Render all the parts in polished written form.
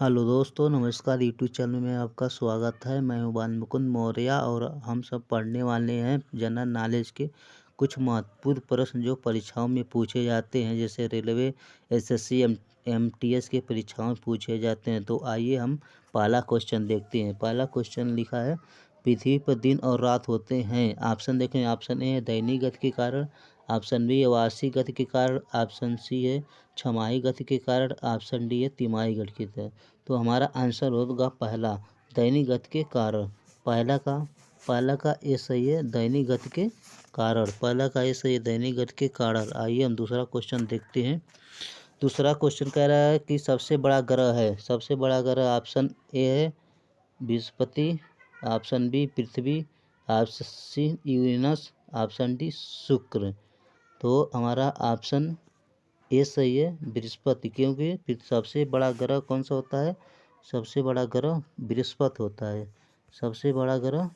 Hello दोस्तों, नमस्कार। YouTube channel में आपका स्वागत है। मैं हूं बाल मुकुंद मौर्य और हम सब पढ़ने वाले हैं जनरल नॉलेज के कुछ महत्वपूर्ण प्रश्न जो परीक्षाओं में पूछे जाते हैं, जैसे रेलवे, एसएससी, एमटीएस के परीक्षाओं में पूछे जाते हैं। तो आइए हम पहला क्वेश्चन देखते हैं। पहला क्वेश्चन लिखा है, पृथ्वी पर दिन और रात होते हैं। ऑप्शन देखें। ऑप्शन ए है दैनिक गति के कारण, ऑप्शन बी है वार्षिक गति के कारण, ऑप्शन सी है छमाही गति के कारण, ऑप्शन डी है तिमाही गति के कारण। तो हमारा आंसर होगा पहला, दैनिक गति के कारण। पहला का ये सही है, दैनिक गति के कारण। पहला का ये सही है, दैनिक गति के कारण। आइए हम दूसरा क्वेश्चन देखते हैं। दूसरा क्वेश्चन कह रहा है कि सबसे बड़ा ग्रह है। सबसे बड़ा ग्रह ऑप्शन ए है बृहस्पति, ऑप्शन बी पृथ्वी, option C Uranus, option D शुक्र। तो हमारा ऑप्शन ए सही है, बृहस्पति, क्योंकि सबसे बड़ा ग्रह कौन सा होता है? सबसे बड़ा ग्रह बृहस्पति होता है। सबसे बड़ा ग्रह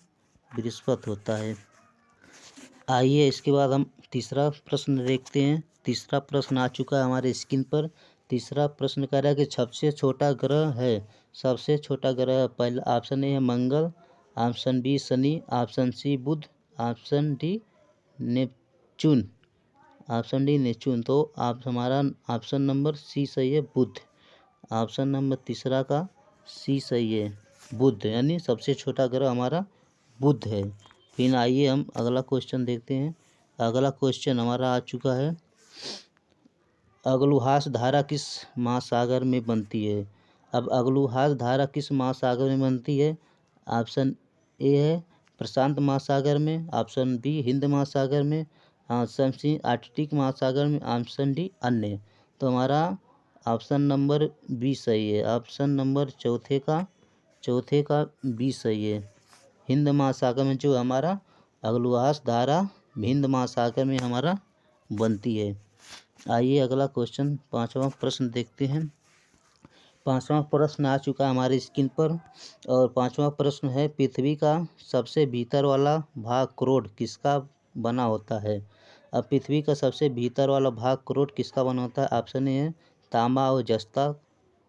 बृहस्पति होता है। आइए इसके बाद हम तीसरा प्रश्न देखते हैं। तीसरा प्रश्न आ चुका है हमारे स्क्रीन पर। तीसरा प्रश्न कह रहा है कि सबसे छोटा ग्रह है। सबसे छोटा ग्रह पहला ऑप्शन ए है मंगल, ऑप्शन बी शनि, ऑप्शन सी बुध, option D Neptune. Option D Neptune. तो आप हमारा ऑप्शन नंबर सी सही है, बुध। ऑप्शन नंबर तीसरा का सी सही है, बुध, यानी सबसे छोटा ग्रह हमारा बुध है। फिर आइए हम अगला क्वेश्चन देखते हैं। अगला क्वेश्चन हमारा आ चुका है, अग्लुहास धारा किस महासागर में बनती है? अब अग्लुहास धारा किस महासागर में बनती है? ऑप्शन ए है प्रशांत महासागर में, ऑप्शन बी हिंद महासागर में, ऑप्शन सी आर्कटिक महासागर में, ऑप्शन डी अन्य। तो हमारा ऑप्शन नंबर बी सही है। ऑप्शन नंबर चौथे का बी सही है। हिंद महासागर में जो हमारा अग्लुहास धारा हिंद महासागर में हमारा बनती है। आइए अगला क्वेश्चन पांचवा प्रश्न देखते हैं। पांचवा प्रश्न आ चुका है हमारे स्क्रीन पर और पांचवा प्रश्न है, पृथ्वी का सबसे भीतर वाला भाग करोड़ किसका बना होता है? अब पृथ्वी का सबसे भीतर वाला भाग करोड़ किसका बना होता है? ऑप्शन ए है तांबा और जस्ता,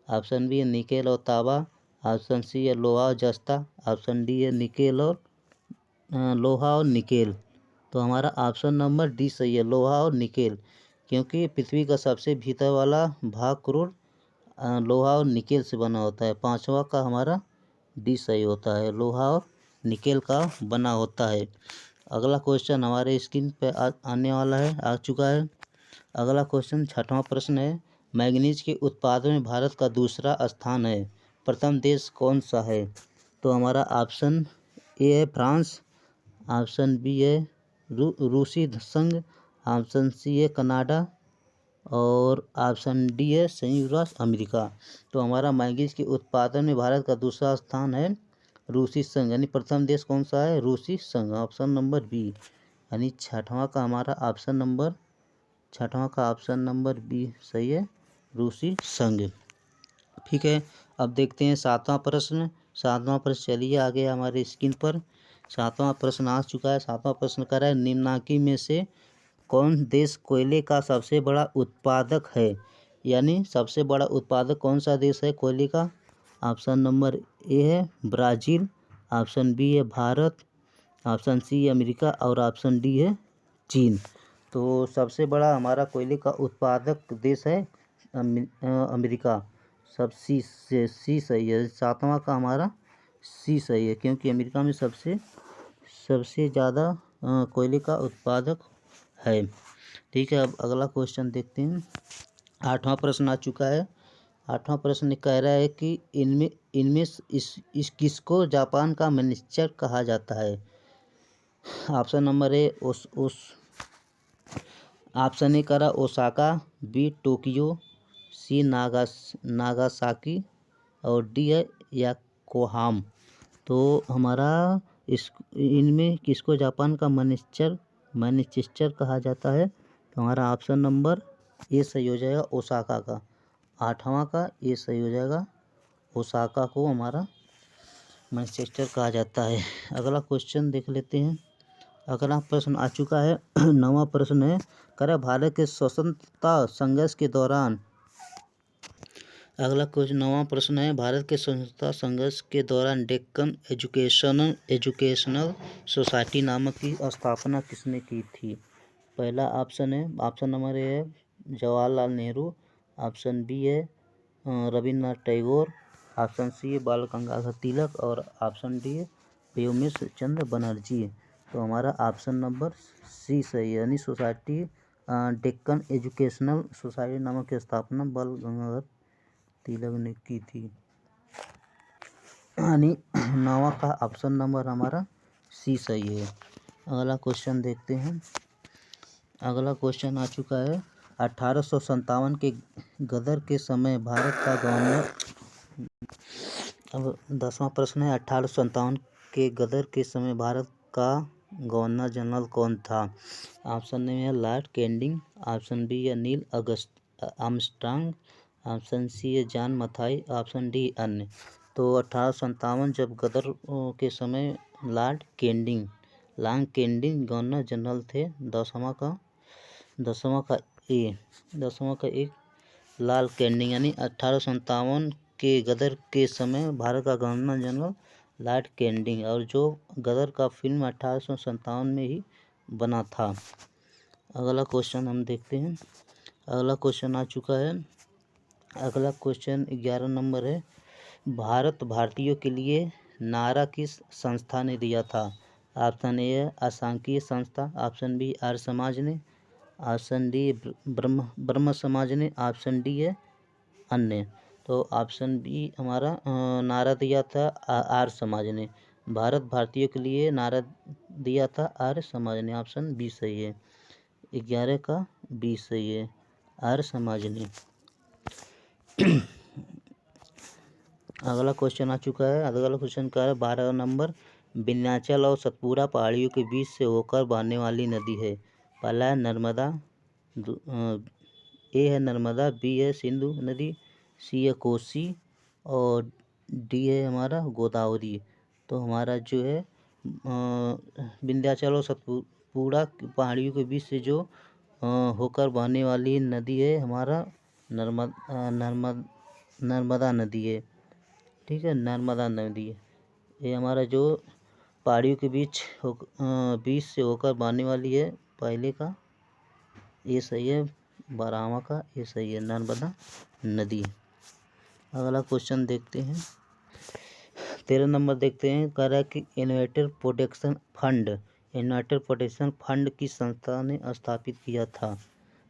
ऑप्शन बी है निकेल और तांबा, ऑप्शन सी है लोहा और जस्ता, ऑप्शन डी है निकेल और लोहा और निकेल। तो हमारा ऑप्शन नंबर डी सही है, लोहा और निकेल, क्योंकि पृथ्वी का सबसे भीतर वाला भाग करोड़ लोहा और निकेल से बना होता है। पांचवा का हमारा डी सही होता है, लोहा और निकेल का बना होता है। अगला क्वेश्चन हमारे स्क्रीन पे आने वाला है, आ चुका है। अगला क्वेश्चन छठवां प्रश्न है, मैंगनीज के उत्पादन में भारत का दूसरा स्थान है। प्रथम देश कौन सा है? तो हमारा ऑप्शन ए है फ्रांस, ऑप्शन बी है रूसी संघ, ऑप्शन सी है कनाडा और ऑप्शन डी है संयुक्त राष्ट्र अमेरिका। तो हमारा मैंगनीज के उत्पादन में भारत का दूसरा स्थान है रूसी संघ, यानी प्रथम देश कौन सा है? रूसी संघ, ऑप्शन नंबर बी, यानी छठवां का ऑप्शन नंबर बी सही है, रूसी संघ। ठीक है, अब देखते हैं सातवां प्रश्न। सातवां प्रश्न चलिए आगे हमारे स्क्रीन पर। सातवां प्रश्न आ चुका है। सातवां प्रश्न कर रहा है, निम्नलिखित में से कौन देश कोयले का सबसे बड़ा उत्पादक है? यानी सबसे बड़ा उत्पादक कौन सा देश है कोयले का? ऑप्शन नंबर ए है ब्राज़ील, ऑप्शन बी है भारत, ऑप्शन सी है अमेरिका और ऑप्शन डी है चीन। तो सबसे बड़ा हमारा कोयले का उत्पादक देश है अमेरिका। सब सी सही है। सातवां का हमारा सी सही है, क्योंकि अमेरिका में सबसे ज़्यादा कोयले का उत्पादक है। ठीक है, अब अगला क्वेश्चन देखते हैं। आठवां प्रश्न आ चुका है। आठवां प्रश्न कह रहा है कि इनमें इस किसको जापान का मैनीचर कहा जाता है? Option number A option A करा ओसाका, बी टोक्यो, सी नागासाकी और डी है याकोहामा। तो हमारा इनमें किसको जापान का मैनीचेस्टर कहा जाता है? तो हमारा ऑप्शन नंबर ए सही हो जाएगा, ओसाका का। आठवां का ए सही हो जाएगा, ओसाका को हमारा मैनचेस्टर कहा जाता है। अगला क्वेश्चन देख लेते हैं। अगला प्रश्न आ चुका है। नवा प्रश्न है, भारत के स्वतंत्रता संघर्ष के दौरान अगला क्वेश्चन 9वां प्रश्न है, भारत के स्वतंत्रता संघर्ष के दौरान डेक्कन एजुकेशनल सोसाइटी नामक की स्थापना किसने की थी? पहला ऑप्शन है, ऑप्शन नंबर ए है जवाहरलाल नेहरू, ऑप्शन बी है रविन्द्रनाथ टैगोर, ऑप्शन सी है बाल गंगाधर तिलक और ऑप्शन डी है व्योमेश चंद्र बनर्जी। तो हमारा ऑप्शन नंबर सी सही है, यानी सोसाइटी डेक्कन एजुकेशनल सोसाइटी नामक की स्थापना बाल गंगाधर तिलक ने की थी, यानी 9वां का ऑप्शन नंबर हमारा सी सही है। अगला क्वेश्चन देखते हैं। अगला क्वेश्चन आ चुका है, 1857 के गदर के समय भारत का गवर्नर। अब 10वां प्रश्न है, 1857 के गदर के समय भारत का गवर्नर जनरल कौन था? ऑप्शन में है लॉर्ड कैनिंग, ऑप्शन बी है नील अगस्त आर्मस्ट्रांग, ऑप्शन सी है जॉन मथाई, ऑप्शन डी अन्य। तो 1857 जब गदर के समय लॉर्ड कैनिंग गवर्नर जनरल थे। 10वां का एक लाल कैनिंग, यानी 1857 के गदर के समय भारत का गवर्नर जनरल लॉर्ड कैनिंग, और जो गदर का फिल्म 1857 में ही बना था। अगला क्वेश्चन हम देखते हैं। अगला क्वेश्चन आ चुका है। अगला क्वेश्चन 11 नंबर है, भारत भारतीयों के लिए नारा किस संस्था ने दिया था? ऑप्शन ए है असांख्यिकी संस्था, ऑप्शन बी आर्य समाज ने, ऑप्शन डी ब्रह्म समाज ने, ऑप्शन डी है अन्य। तो ऑप्शन बी हमारा नारा दिया था आर्य समाज ने। भारत भारतीयों के लिए नारा दिया था आर्य समाज ने, ऑप्शन बी सही है। 11 का बी सही है, आर्य समाज ने। अगला क्वेश्चन आ चुका है। अगला क्वेश्चन का है 12 नंबर, विंध्याचल और सतपुड़ा पहाड़ियों के बीच से होकर बहने वाली नदी है। पहला है नर्मदा, ए है नर्मदा, बी है सिंधु नदी, सी है कोसी और डी है हमारा गोदावरी। तो हमारा जो है विंध्याचल और सतपुड़ा पहाड़ियों के बीच से जो होकर बहने वाली नदी है हमारा नर्मदा नदी है। ठीक है, नर्मदा नदी है। ये हमारा जो पहाड़ियों के बीच से होकर बहने वाली है, पहले का ये सही है, 12वां का ये सही है, नर्मदा नदी। अगला क्वेश्चन देखते हैं। 13 नंबर देखते हैं, कह रहा है कि इन्वेस्टर प्रोटेक्शन फंड किस संस्था ने स्थापित किया था?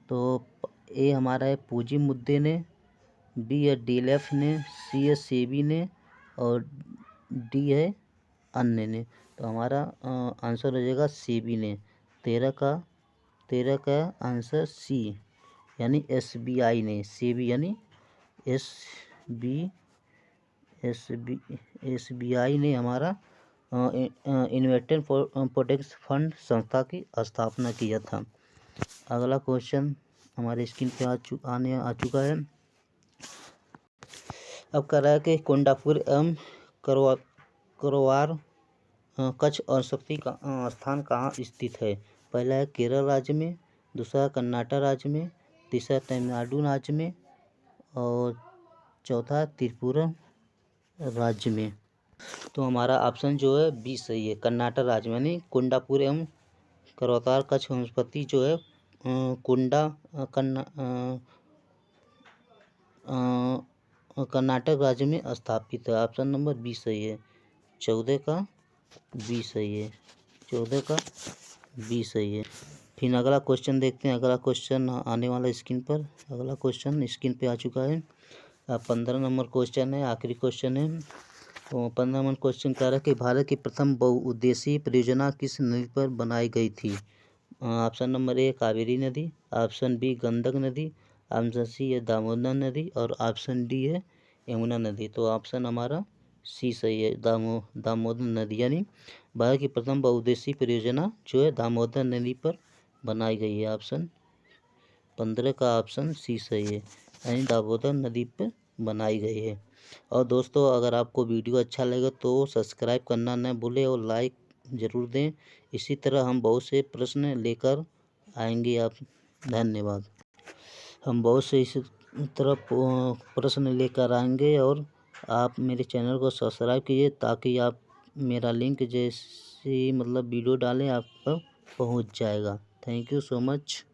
तो ए हमारा है पूंजी मुद्दे ने, बी है डीएलएफ ने, सी है सेबी ने और डी है अन्य ने। तो हमारा आंसर हो जाएगा सेबी ने। 13 का आंसर सी, यानी एसबीआई ने, सेबी यानी एसबीआई ने हमारा इन्वेस्टर प्रोटेक्शन फंड संस्था की स्थापना किया था। अगला क्वेश्चन हमारे स्क्रीन पे आ चुका है। अब कह रहा है कि कोंडापुर एवं करवार कच्छ और शक्ति का स्थान कहाँ स्थित है? पहला है केरल राज्य में, दूसरा कर्नाटक राज्य में, तीसरा तमिलनाडु राज्य में और चौथा त्रिपुरा राज्य में। तो हमारा ऑप्शन जो है बी सही है, कर्नाटक राज्य में, यानी कोंडापुर एवं करवार कच्छ वनस्पति जो है कर्नाटक राज्य में स्थापित है। ऑप्शन नंबर बी सही है, 14 का बी सही है, 14 का बी सही है। फिर अगला क्वेश्चन देखते हैं। अगला क्वेश्चन आने वाला स्क्रीन पर, अगला क्वेश्चन स्क्रीन पे आ चुका है। 15 नंबर क्वेश्चन है, आखिरी क्वेश्चन है। तो 15 नंबर क्वेश्चन कह रहा है कि भारत की प्रथम बहुउद्देशीय परियोजना किस नदी पर बनाई गई थी? ऑप्शन नंबर ए कावेरी नदी, ऑप्शन बी गंडक नदी, ऑप्शन सी है दामोदर नदी और ऑप्शन डी है यमुना नदी। तो ऑप्शन हमारा सी सही है, दामोदर नदी, यानी भारत की प्रथम बहुउद्देशीय परियोजना जो है दामोदर नदी पर बनाई गई है। ऑप्शन 15 का ऑप्शन सी सही है, यानी दामोदर नदी पर बनाई गई है। और दोस्तों, अगर आपको वीडियो अच्छा लगे तो सब्सक्राइब करना न भूलें और लाइक ज़रूर दें। इसी तरह हम बहुत से प्रश्न लेकर आएंगे। आप धन्यवाद। हम बहुत से इस तरफ प्रश्न लेकर आएंगे और आप मेरे चैनल को सब्सक्राइब कीजिए ताकि आप मेरा लिंक जैसी मतलब वीडियो डालें आप तक पहुंच जाएगा। Thank you so much.